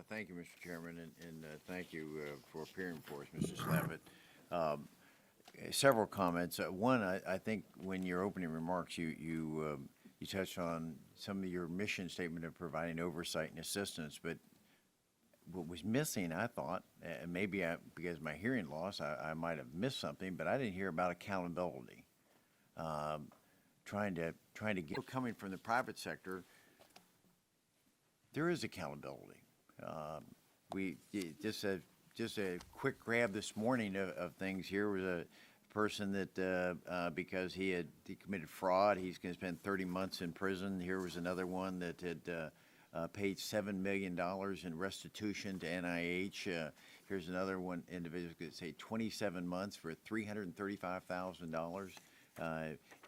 Thank you, Mr. Chairman, and thank you for appearing for us, Mr. Slavitt. Several comments. One, I think when your opening remarks, you touched on some of your mission statement of providing oversight and assistance, but what was missing, I thought, and maybe because of my hearing loss, I might have missed something, but I didn't hear about accountability. Trying to get coming from the private sector, there is accountability. Just a quick grab this morning of things. Here was a person that because he committed fraud, he's going to spend 30 months in prison. Here was another one that had paid $7 million in restitution to NIH. Here's another one individual could say 27 months for $335,000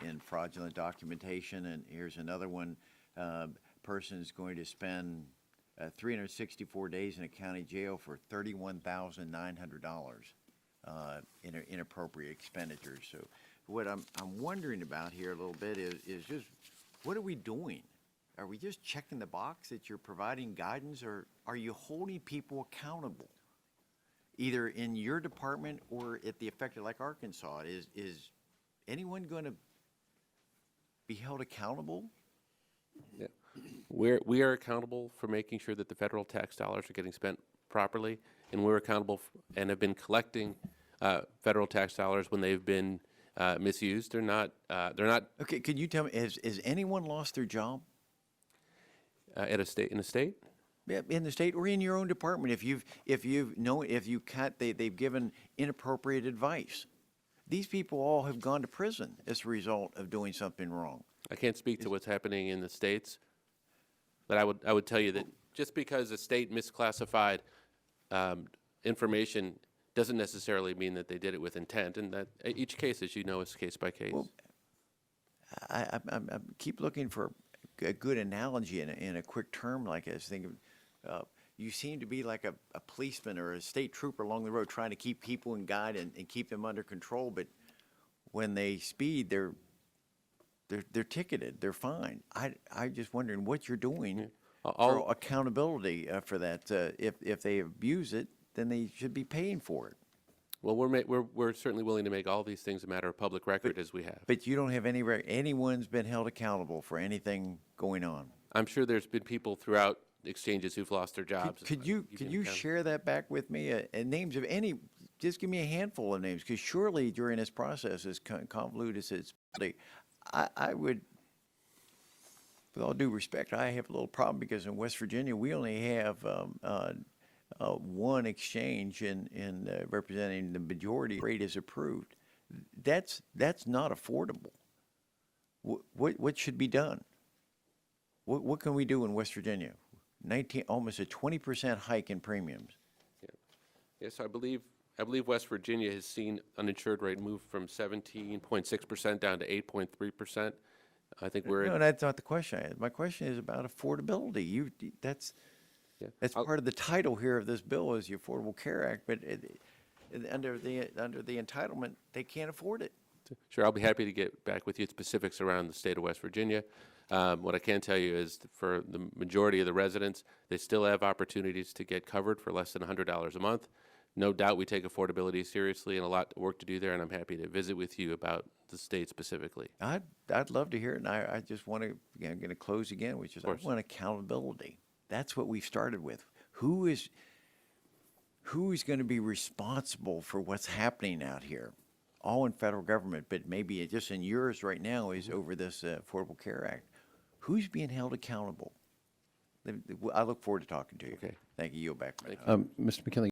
in fraudulent documentation. And here's another one. Person is going to spend 364 days in a county jail for $31,900 in inappropriate expenditures. So what I'm wondering about here a little bit is just what are we doing? Are we just checking the box that you're providing guidance, or are you holding people accountable, either in your department or at the affected, like Arkansas? Is anyone going to be held accountable? Yeah. We are accountable for making sure that the federal tax dollars are getting spent properly, and we're accountable and have been collecting federal tax dollars when they've been misused. They're not. Okay, could you tell me, has anyone lost their job? In a state? Yeah, in the state or in your own department. They've given inappropriate advice. These people all have gone to prison as a result of doing something wrong. I can't speak to what's happening in the states, but I would tell you that just because a state misclassified information doesn't necessarily mean that they did it with intent, and that each case, as you know, is case by case. Well, I keep looking for a good analogy in a quick term like this. You seem to be like a policeman or a state trooper along the road trying to keep people in guide and keep them under control, but when they speed, they're ticketed, they're fined. I'm just wondering what you're doing for accountability for that. If they abuse it, then they should be paying for it. Well, we're certainly willing to make all these things a matter of public record, as we have. But you don't have anyone's been held accountable for anything going on. I'm sure there's been people throughout exchanges who've lost their jobs. Could you share that back with me? And names of any, just give me a handful of names, because surely during this process, as convoluted as it's, I would, with all due respect, I have a little problem because in West Virginia we only have one exchange in representing the majority rate is approved. That's not affordable. What should be done? What can we do in West Virginia? Almost a 20% hike in premiums. Yeah. Yes, I believe West Virginia has seen uninsured rate move from 17.6% down to 8.3%. I think we're no, that's not the question. My question is about affordability. That's part of the title here of this bill is the Affordable Care Act, but under the entitlement, they can't afford it. Sure, I'll be happy to get back with you specifics around the state of West Virginia. What I can tell you is for the majority of the residents, they still have opportunities to get covered for less than $100 a month. No doubt we take affordability seriously and a lot of work to do there, and I'm happy to visit with you about the state specifically. I'd love to hear it, and I just want to, I'm going to close again, which is I want accountability. That's what we've started with. Who is going to be responsible for what's happening out here? All in federal government, but maybe just in yours right now is over this Affordable Care Act. Who's being held accountable? I look forward to talking to you. Okay. Thank you. Yield back. Mr. McKinley.